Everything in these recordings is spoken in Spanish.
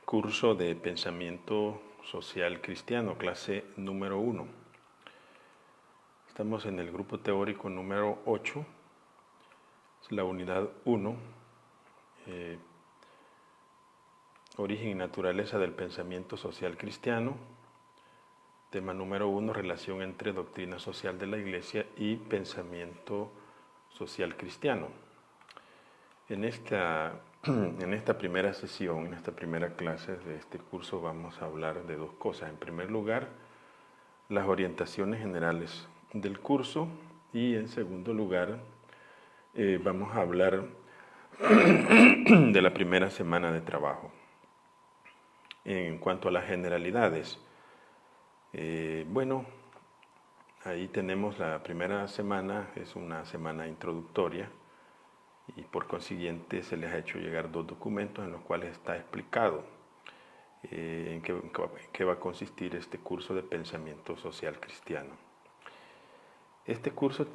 Curso de Pensamiento Social Cristiano, clase número 1. Estamos en el grupo teórico número 8, es la unidad 1, Origen y naturaleza del pensamiento social cristiano. Tema número 1, relación entre doctrina social de la Iglesia y pensamiento social cristiano. En esta primera sesión, en esta primera clase de este curso vamos a hablar de dos cosas. En primer lugar, las orientaciones generales del curso y en segundo lugar vamos a hablar de la primera semana de trabajo. En cuanto a las generalidades, bueno, ahí tenemos la primera semana, es una semana introductoria y por consiguiente se les ha hecho llegar dos documentos en los cuales está explicado en qué va a consistir este curso de pensamiento social cristiano. Este curso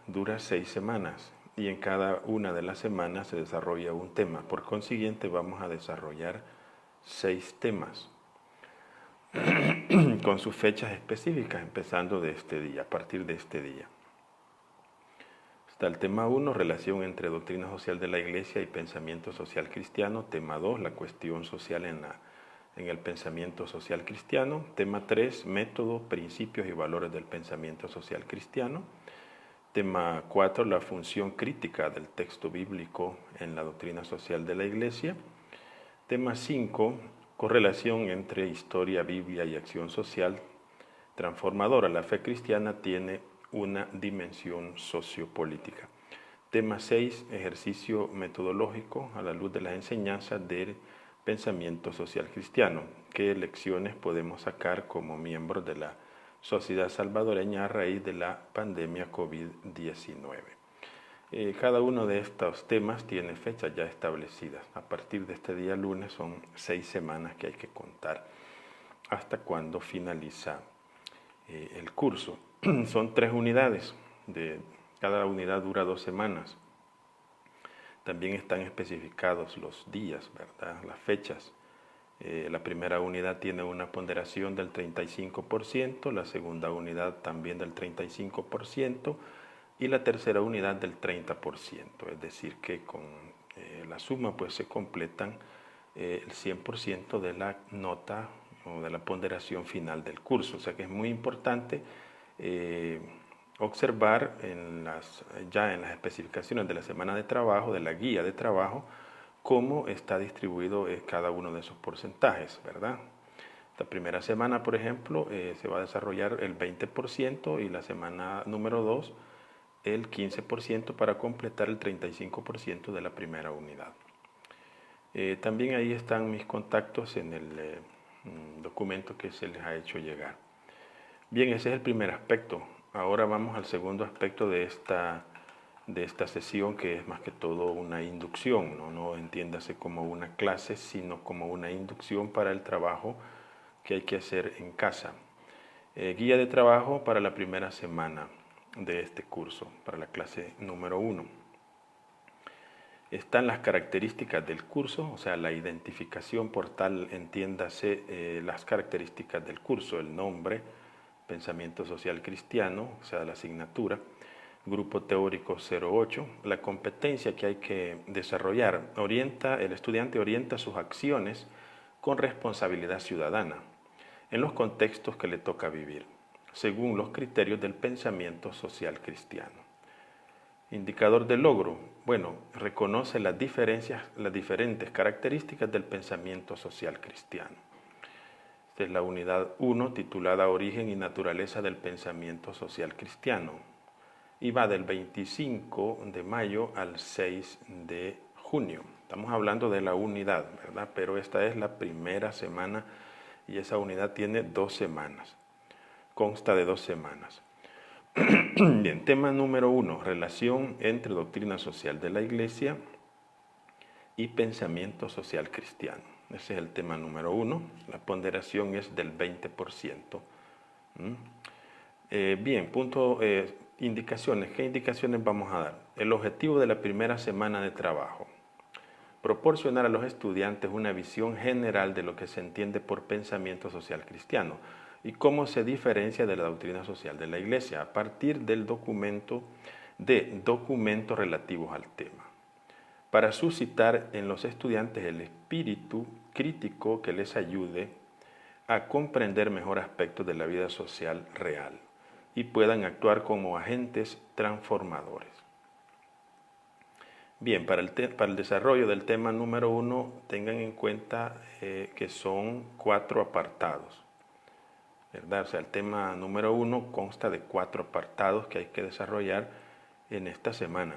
dura 6 semanas y en cada una de las semanas se desarrolla un tema. Por consiguiente vamos a desarrollar 6 temas con sus fechas específicas, empezando de este día, a partir de este día. Está el tema 1, relación entre doctrina social de la Iglesia y pensamiento social cristiano. Tema 2, la cuestión social en el pensamiento social cristiano. Tema 3, método, principios y valores del pensamiento social cristiano. Tema 4, la función crítica del texto bíblico en la doctrina social de la Iglesia. Tema 5, correlación entre historia, Biblia y acción social transformadora. La fe cristiana tiene una dimensión sociopolítica. Tema 6, ejercicio metodológico a la luz de las enseñanzas del pensamiento social cristiano. ¿Qué lecciones podemos sacar como miembros de la sociedad salvadoreña a raíz de la pandemia COVID-19? Cada uno de estos temas tiene fechas ya establecidas. A partir de este día lunes son 6 semanas que hay que contar hasta cuando finaliza el curso. Son 3 unidades, cada unidad dura 2 semanas. También están especificados los días, ¿verdad? Las fechas. La primera unidad tiene una ponderación del 35%, la segunda unidad también del 35% y la tercera unidad del 30%. Es decir, que con la suma pues se completan el 100% de la nota o de la ponderación final del curso. O sea que es muy importante observar ya en las especificaciones de la semana de trabajo, de la guía de trabajo, cómo está distribuido cada uno de esos porcentajes, ¿verdad? Esta primera semana, por ejemplo, se va a desarrollar el 20% y la semana número 2 el 15% para completar el 35% de la primera unidad. También ahí están mis contactos en el documento que se les ha hecho llegar. Bien, ese es el primer aspecto. Ahora vamos al segundo aspecto de esta sesión, que es más que todo una inducción, no entiéndase como una clase, sino como una inducción para el trabajo que hay que hacer en casa. Guía de trabajo para la primera semana de este curso, para la clase número 1. Están las características del curso, o sea, la identificación por tal, entiéndase las características del curso, el nombre, pensamiento social cristiano, o sea, la asignatura, grupo teórico 08, la competencia que hay que desarrollar. El estudiante orienta sus acciones con responsabilidad ciudadana en los contextos que le toca vivir, según los criterios del pensamiento social cristiano. Indicador de logro. Bueno, reconoce las diferentes características del pensamiento social cristiano. Esta es la unidad 1 titulada Origen y naturaleza del pensamiento social cristiano y va del 25 de mayo al 6 de junio. Estamos hablando de la unidad, ¿verdad? Pero esta es la primera semana y esa unidad tiene 2 semanas. Consta de 2 semanas. Bien, tema número 1, relación entre doctrina social de la Iglesia y pensamiento social cristiano. Ese es el tema número 1, la ponderación es del 20%. Bien, punto indicaciones. ¿Qué indicaciones vamos a dar? El objetivo de la primera semana de trabajo: proporcionar a los estudiantes una visión general de lo que se entiende por pensamiento social cristiano y cómo se diferencia de la doctrina social de la Iglesia a partir de documentos relativos al tema, para suscitar en los estudiantes el espíritu crítico que les ayude a comprender mejor aspectos de la vida social real y puedan actuar como agentes transformadores. Bien, para el desarrollo del tema número 1, tengan en cuenta que son 4 apartados, ¿verdad? O sea, el tema número 1 consta de 4 apartados que hay que desarrollar en esta semana.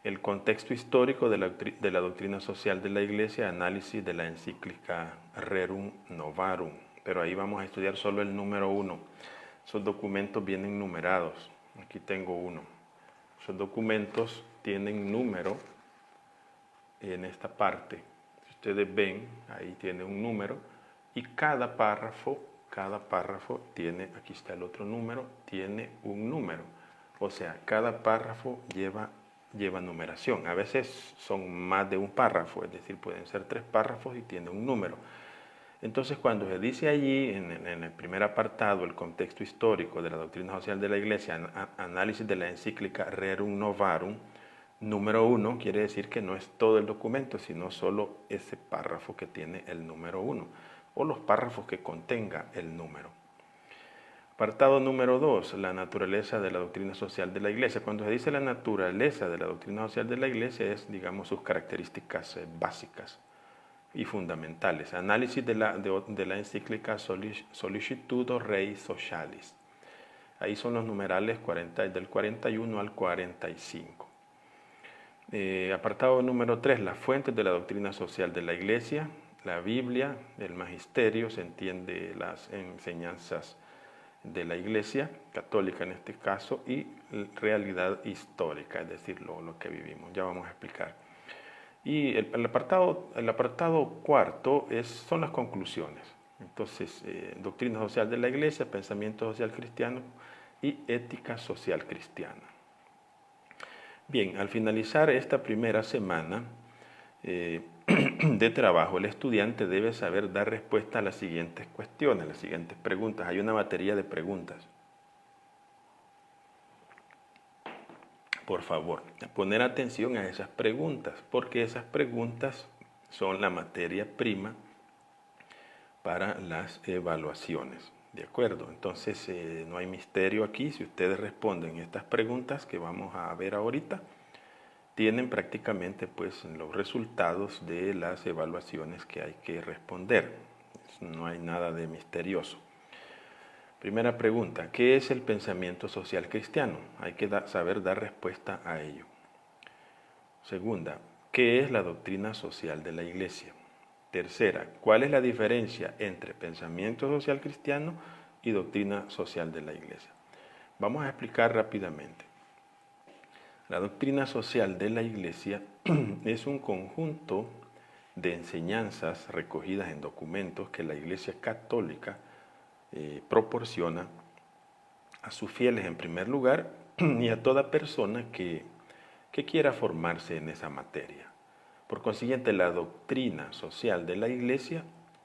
El contexto histórico de la doctrina social de la Iglesia, análisis de la encíclica Rerum Novarum, pero ahí vamos a estudiar solo el número 1. Esos documentos vienen numerados. Aquí tengo uno. Esos documentos tienen número en esta parte. Si ustedes ven, ahí tiene un número y cada párrafo tiene, aquí está el otro número, tiene un número. O sea, cada párrafo lleva numeración. A veces son más de un párrafo, es decir, pueden ser 3 párrafos y tiene un número. Entonces, cuando se dice allí, en el primer apartado, el contexto histórico de la doctrina social de la Iglesia, análisis de la encíclica Rerum Novarum, número 1, quiere decir que no es todo el documento, sino solo ese párrafo que tiene el número 1, o los párrafos que contenga el número. Apartado número 2, la naturaleza de la doctrina social de la Iglesia. Cuando se dice la naturaleza de la doctrina social de la Iglesia es, digamos, sus características básicas y fundamentales. Análisis de la encíclica Sollicitudo Rei Socialis. Ahí son los numerales del 41 al 45. Apartado número 3, las fuentes de la doctrina social de la Iglesia, la Biblia, el magisterio, se entiende las enseñanzas de la Iglesia católica en este caso, y realidad histórica, es decir, lo que vivimos. Ya vamos a explicar. Y el apartado cuarto son las conclusiones. Entonces, doctrina social de la Iglesia, pensamiento social cristiano y ética social cristiana. Bien, al finalizar esta primera semana de trabajo, el estudiante debe saber dar respuesta a las siguientes cuestiones, las siguientes preguntas. Hay una batería de preguntas. Por favor, poner atención a esas preguntas, porque esas preguntas son la materia prima para las evaluaciones. ¿De acuerdo? Entonces, no hay misterio aquí. Si ustedes responden estas preguntas que vamos a ver ahorita, tienen prácticamente pues los resultados de las evaluaciones que hay que responder. No hay nada de misterioso. Primera pregunta, ¿qué es el pensamiento social cristiano? Hay que saber dar respuesta a ello. Segunda, ¿qué es la doctrina social de la Iglesia? Tercera, ¿cuál es la diferencia entre pensamiento social cristiano y doctrina social de la Iglesia? Vamos a explicar rápidamente. La doctrina social de la Iglesia es un conjunto de enseñanzas recogidas en documentos que la Iglesia católica proporciona a sus fieles en primer lugar y a toda persona que quiera formarse en esa materia. Por consiguiente, la doctrina social de la Iglesia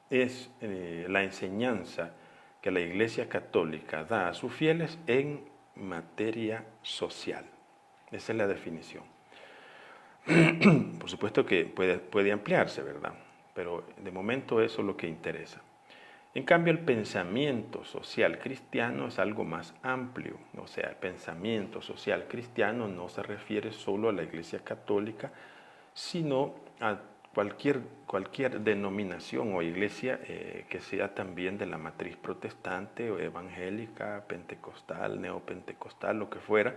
es la enseñanza que la Iglesia católica da a sus fieles en materia social. Esa es la definición. Por supuesto que puede ampliarse, ¿verdad? Pero de momento eso es lo que interesa. En cambio, el pensamiento social cristiano es algo más amplio. O sea, el pensamiento social cristiano no se refiere solo a la Iglesia católica, sino a cualquier denominación o iglesia que sea también de la matriz protestante o evangélica, pentecostal, neopentecostal, lo que fuera,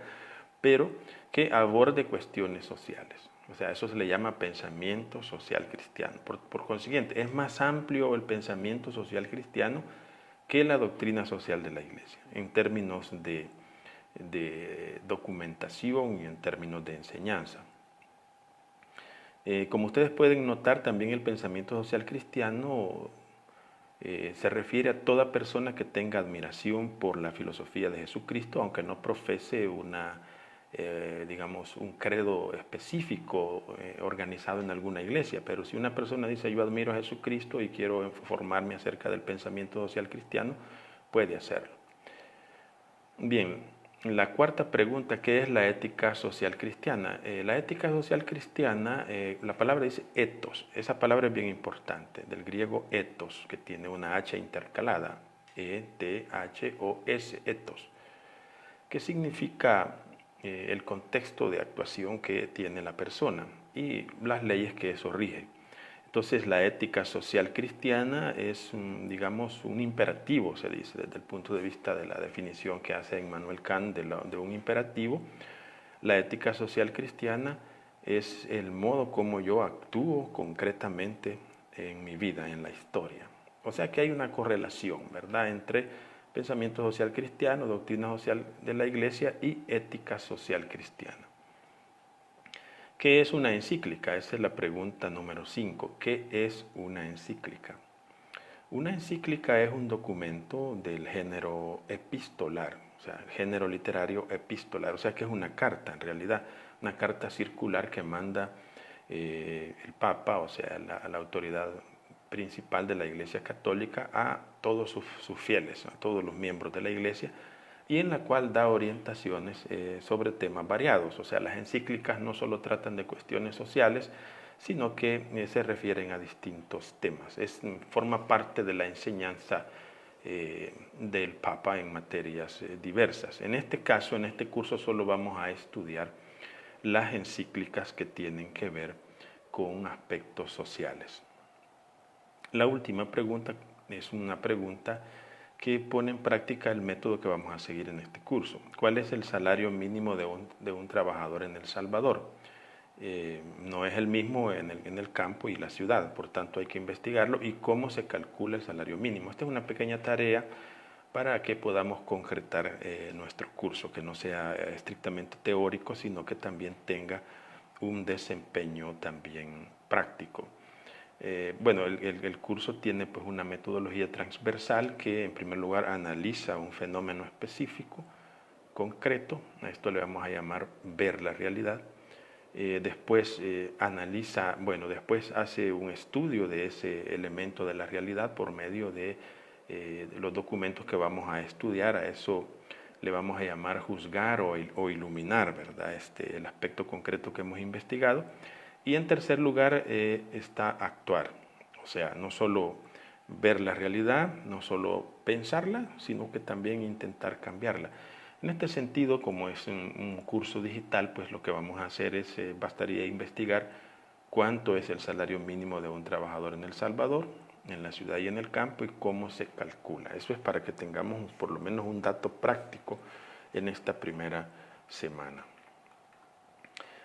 pero que aborde cuestiones sociales. O sea, eso se le llama pensamiento social cristiano. Por consiguiente, es más amplio el pensamiento social cristiano que la doctrina social de la Iglesia, en términos de documentación y en términos de enseñanza. Como ustedes pueden notar, también el pensamiento social cristiano Se refiere a toda persona que tenga admiración por la filosofía de Jesucristo, aunque no profese digamos, un credo específico organizado en alguna iglesia. Pero si una persona dice yo admiro a Jesucristo y quiero formarme acerca del pensamiento social cristiano, puede hacerlo. Bien, la cuarta pregunta, ¿qué es la ética social cristiana? La ética social cristiana, la palabra dice ethos. Esa palabra es bien importante, del griego ethos, que tiene una H intercalada, E-T-H-O-S, ethos, que significa el contexto de actuación que tiene la persona y las leyes que eso rige. Entonces la ética social cristiana es, digamos, un imperativo, se dice, desde el punto de vista de la definición que hace Immanuel Kant de un imperativo. La ética social cristiana es el modo como yo actúo concretamente en mi vida, en la historia. O sea que hay una correlación, ¿verdad?, entre pensamiento social cristiano, doctrina social de la Iglesia y ética social cristiana. ¿Qué es una encíclica? Esa es la pregunta número 5. ¿Qué es una encíclica? Una encíclica es un documento del género epistolar, o sea, el género literario epistolar, o sea que es una carta en realidad, una carta circular que manda el Papa, o sea, la autoridad principal de la Iglesia Católica a todos sus fieles, a todos los miembros de la Iglesia, y en la cual da orientaciones sobre temas variados. O sea, las encíclicas no solo tratan de cuestiones sociales, sino que se refieren a distintos temas. Forma parte de la enseñanza del Papa en materias diversas. En este caso, en este curso, solo vamos a estudiar las encíclicas que tienen que ver con aspectos sociales. La última pregunta es una pregunta que pone en práctica el método que vamos a seguir en este curso. ¿Cuál es el salario mínimo de un trabajador en El Salvador? No es el mismo en el campo y la ciudad, por tanto hay que investigarlo y cómo se calcula el salario mínimo. Esta es una pequeña tarea para que podamos concretar nuestro curso, que no sea estrictamente teórico, sino que también tenga un desempeño también práctico. Bueno, el curso tiene pues una metodología transversal que en primer lugar analiza un fenómeno específico, concreto, a esto le vamos a llamar ver la realidad. Después analiza, bueno, después hace un estudio de ese elemento de la realidad por medio de los documentos que vamos a estudiar. A eso le vamos a llamar juzgar o iluminar, ¿verdad? El aspecto concreto que hemos investigado. Y en tercer lugar está actuar, o sea, no solo ver la realidad, no solo pensarla, sino que también intentar cambiarla. En este sentido, como es un curso digital, pues lo que vamos a hacer es, bastaría investigar cuánto es el salario mínimo de un trabajador en El Salvador, en la ciudad y en el campo, y cómo se calcula. Eso es para que tengamos por lo menos un dato práctico en esta primera semana.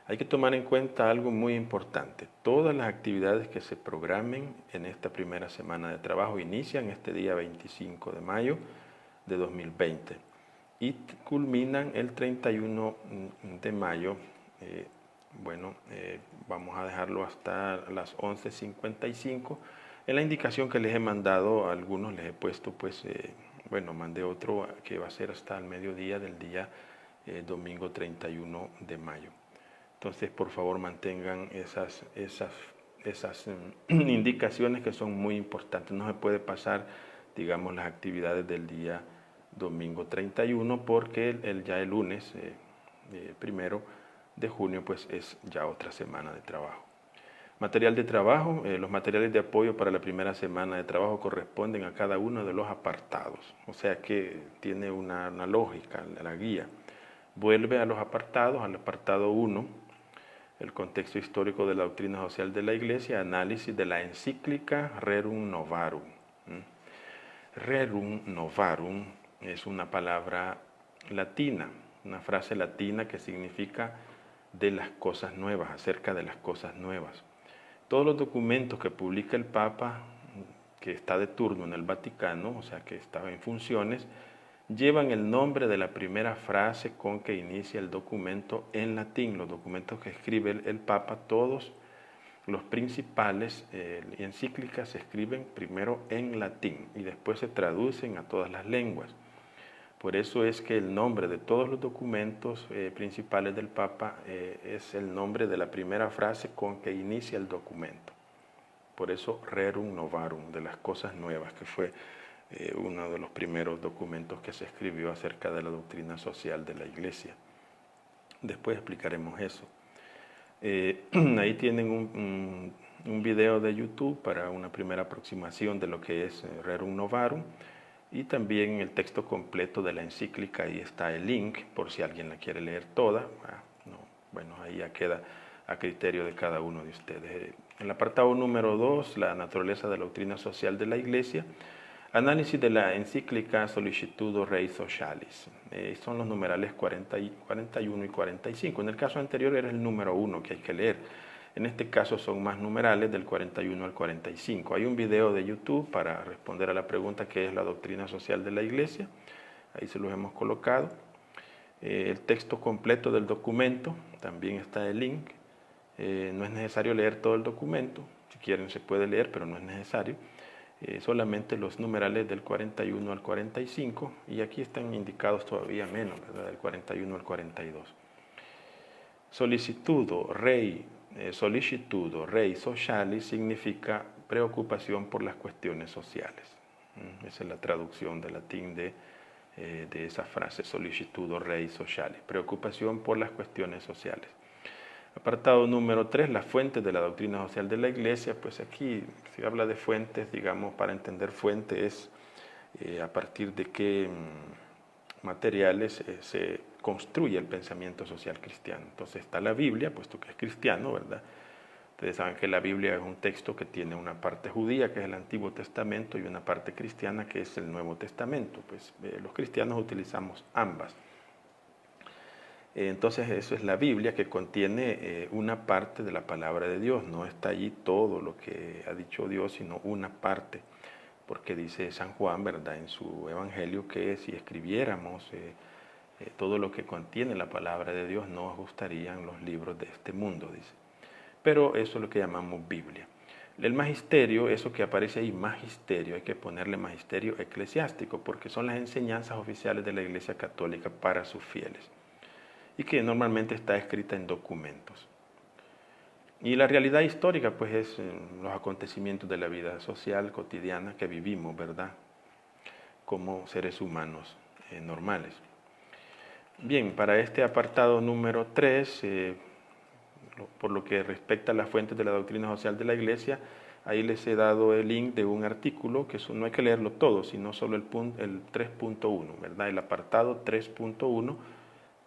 Hay que tomar en cuenta algo muy importante. Todas las actividades que se programen en esta primera semana de trabajo inician este día 25 de mayo de 2020 y culminan el 31 de mayo. Vamos a dejarlo hasta las 11:55. En la indicación que les he mandado a algunos les he puesto, mandé otro que va a ser hasta el mediodía del día domingo 31 de mayo. Entonces, por favor, mantengan esas indicaciones que son muy importantes. No se puede pasar, digamos, las actividades del día domingo 31 porque ya el lunes, primero de junio, pues es ya otra semana de trabajo. Material de trabajo. Los materiales de apoyo para la primera semana de trabajo corresponden a cada uno de los apartados. O sea que tiene una lógica la guía. Vuelve a los apartados, al apartado 1, el contexto histórico de la doctrina social de la Iglesia, análisis de la encíclica Rerum Novarum. Rerum Novarum es una palabra latina, una frase latina que significa de las cosas nuevas, acerca de las cosas nuevas. Todos los documentos que publica el Papa, que está de turno en el Vaticano, o sea que está en funciones, llevan el nombre de la primera frase con que inicia el documento en latín. Los documentos que escribe el Papa, todos los principales encíclicas se escriben primero en latín y después se traducen a todas las lenguas. Por eso es que el nombre de todos los documentos principales del Papa es el nombre de la primera frase con que inicia el documento. Por eso Rerum Novarum, de las cosas nuevas, que fue uno de los primeros documentos que se escribió acerca de la doctrina social de la Iglesia. Después explicaremos eso. Ahí tienen un video de YouTube para una primera aproximación de lo que es Rerum Novarum, y también el texto completo de la encíclica. Ahí está el link por si alguien la quiere leer toda. Bueno, ahí ya queda a criterio de cada uno de ustedes. En el apartado número 2, la naturaleza de la doctrina social de la Iglesia, análisis de la encíclica Sollicitudo Rei Socialis. Son los numerales 41 y 45. En el caso anterior era el número 1 que hay que leer. En este caso son más numerales, del 41 al 45. Hay un video de YouTube para responder a la pregunta ¿qué es la doctrina social de la Iglesia? Ahí se los hemos colocado. El texto completo del documento, también está el link. No es necesario leer todo el documento. Si quieren se puede leer, pero no es necesario. Solamente los numerales del 41 al 45, y aquí están indicados todavía menos, ¿verdad? Del 41 al 42. Sollicitudo Rei Socialis significa preocupación por las cuestiones sociales. Esa es la traducción de latín de esa frase, Sollicitudo Rei Socialis, preocupación por las cuestiones sociales. Apartado número 3, las fuentes de la doctrina social de la Iglesia. Pues aquí se habla de fuentes, digamos, para entender fuente es a partir de qué materiales se construye el pensamiento social cristiano. Entonces está la Biblia, puesto que es cristiano, ¿verdad? Ustedes saben que la Biblia es un texto que tiene una parte judía, que es el Antiguo Testamento, y una parte cristiana, que es el Nuevo Testamento. Pues los cristianos utilizamos ambas. Entonces eso es la Biblia, que contiene una parte de la palabra de Dios. No está allí todo lo que ha dicho Dios, sino una parte. Porque dice San Juan, ¿verdad?, en su Evangelio, que si escribiéramos todo lo que contiene la palabra de Dios, no ajustarían los libros de este mundo, dice. Pero eso es lo que llamamos Biblia. El magisterio, eso que aparece ahí, magisterio, hay que ponerle magisterio eclesiástico, porque son las enseñanzas oficiales de la Iglesia Católica para sus fieles, y que normalmente está escrita en documentos. Y la realidad histórica, pues, es los acontecimientos de la vida social cotidiana que vivimos, ¿verdad?, como seres humanos normales. Bien, para este apartado número 3, por lo que respecta a las fuentes de la doctrina social de la Iglesia, ahí les he dado el link de un artículo, que no hay que leerlo todo, sino solo el 3.1, ¿verdad?, el apartado 3.1,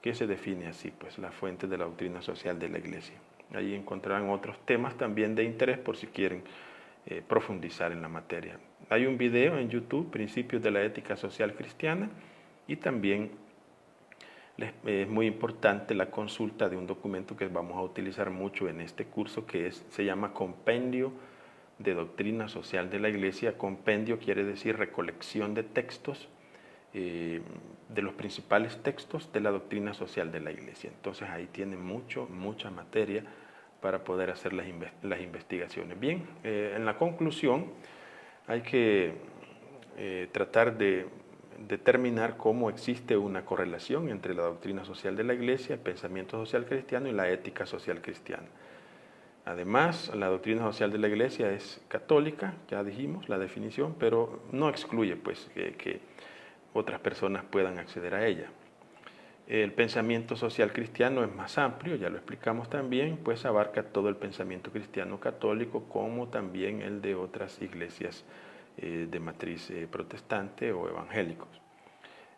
que se define así, pues, la fuente de la doctrina social de la Iglesia. Ahí encontrarán otros temas también de interés por si quieren profundizar en la materia. Hay un video en YouTube, Principios de la Ética Social Cristiana, y también es muy importante la consulta de un documento que vamos a utilizar mucho en este curso, que se llama Compendio de Doctrina Social de la Iglesia. Compendio quiere decir recolección de textos, de los principales textos de la doctrina social de la Iglesia. Entonces ahí tiene mucha materia para poder hacer las investigaciones. Bien, en la conclusión hay que tratar de determinar cómo existe una correlación entre la doctrina social de la Iglesia, el pensamiento social cristiano y la ética social cristiana. Además, la doctrina social de la Iglesia es católica, ya dijimos la definición, pero no excluye, pues, que otras personas puedan acceder a ella. El pensamiento social cristiano es más amplio, ya lo explicamos también, pues abarca todo el pensamiento cristiano católico, como también el de otras iglesias de matriz protestante o evangélicos.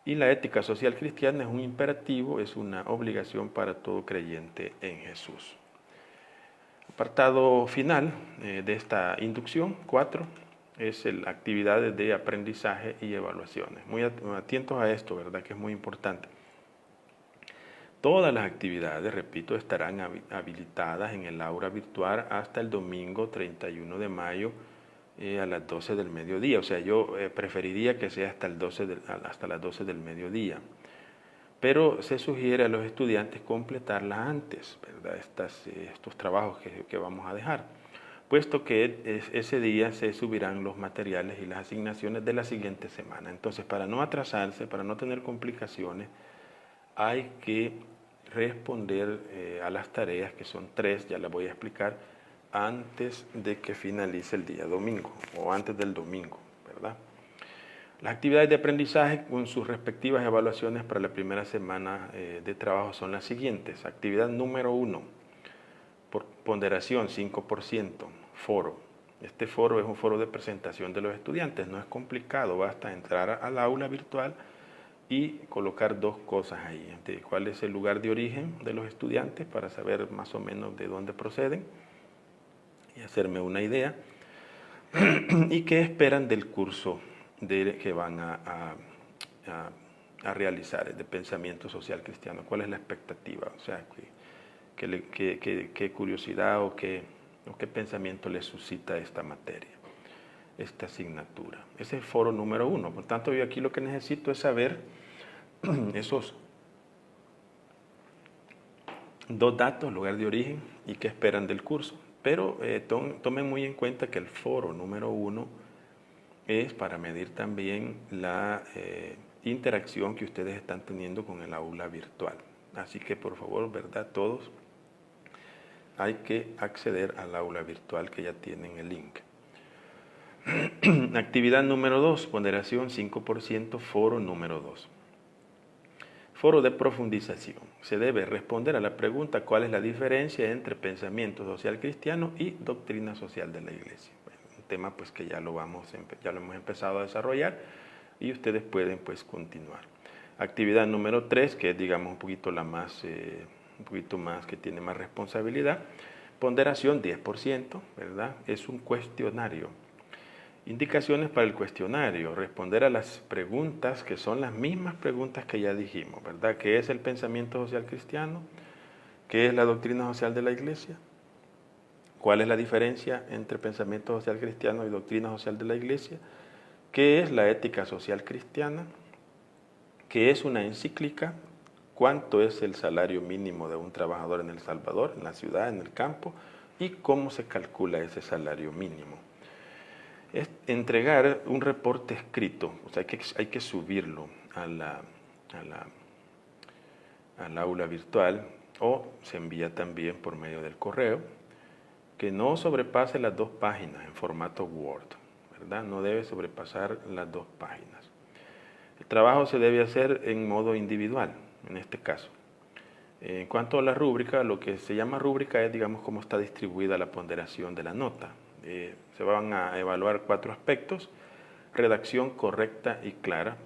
Y la ética social cristiana es un imperativo, es una obligación para todo creyente en Jesús. Apartado final de esta inducción, 4, es actividades de aprendizaje y evaluaciones. Muy atentos a esto, ¿verdad?, que es muy importante. Todas las actividades, repito, estarán habilitadas en el aula virtual hasta el domingo 31 de mayo a las 12 del mediodía. O sea, yo preferiría que sea hasta las 12 del mediodía. Pero se sugiere a los estudiantes completarlas antes, ¿verdad?, estos trabajos que vamos a dejar. puesto que ese día se subirán los materiales y las asignaciones de la siguiente semana. Entonces, para no atrasarse, para no tener complicaciones, hay que responder a las tareas, que son 3, ya las voy a explicar, antes de que finalice el día domingo, o antes del domingo, ¿verdad? Las actividades de aprendizaje con sus respectivas evaluaciones para la primera semana de trabajo son las siguientes. Actividad número 1, por ponderación 5%, foro. Este foro es un foro de presentación de los estudiantes, no es complicado, basta entrar al aula virtual y colocar 2 cosas ahí. ¿Cuál es el lugar de origen de los estudiantes para saber más o menos de dónde proceden y hacerme una idea? ¿Y qué esperan del curso que van a realizar de pensamiento social cristiano? ¿Cuál es la expectativa? O sea, qué curiosidad o qué pensamiento les suscita esta materia, esta asignatura. Ese es el foro número 1. Por tanto, yo aquí lo que necesito es saber esos 2 datos, lugar de origen y qué esperan del curso. Pero tomen muy en cuenta que el foro número 1 es para medir también la interacción que ustedes están teniendo con el aula virtual. Así que por favor, ¿verdad? Todos hay que acceder al aula virtual que ya tienen el link. Actividad número 2, ponderación 5%, foro número 2. Foro de profundización. Se debe responder a la pregunta ¿cuál es la diferencia entre pensamiento social cristiano y doctrina social de la Iglesia? Bueno, un tema pues que ya lo hemos empezado a desarrollar y ustedes pueden pues continuar. Actividad número 3, que es digamos un poquito más que tiene más responsabilidad. Ponderación 10%, ¿verdad? Es un cuestionario. Indicaciones para el cuestionario, responder a las preguntas que son las mismas preguntas que ya dijimos, ¿verdad? ¿Qué es el pensamiento social cristiano? ¿Qué es la doctrina social de la Iglesia? ¿Cuál es la diferencia entre pensamiento social cristiano y doctrina social de la Iglesia? ¿Qué es la ética social cristiana? ¿Qué es una encíclica? ¿Cuánto es el salario mínimo de un trabajador en El Salvador, en la ciudad, en el campo? ¿Y cómo se calcula ese salario mínimo? Es entregar un reporte escrito, o sea, hay que subirlo al aula virtual o se envía también por medio del correo, que no sobrepase las 2 páginas en formato Word, ¿verdad? No debe sobrepasar las 2 páginas. El trabajo se debe hacer en modo individual, en este caso. En cuanto a la rúbrica, lo que se llama rúbrica es, digamos, cómo está distribuida la ponderación de la nota. Se van a evaluar 4 aspectos: redacción correcta y clara,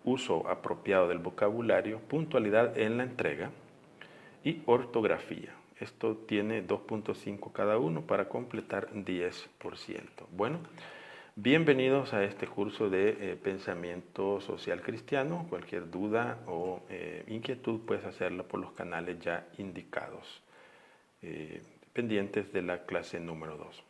uso apropiado del vocabulario, puntualidad en la entrega y ortografía. Esto tiene 2.5 cada uno para completar 10%. Bueno, bienvenidos a este curso de pensamiento social cristiano. Cualquier duda o inquietud puedes hacerla por los canales ya indicados, pendientes de la clase número 2.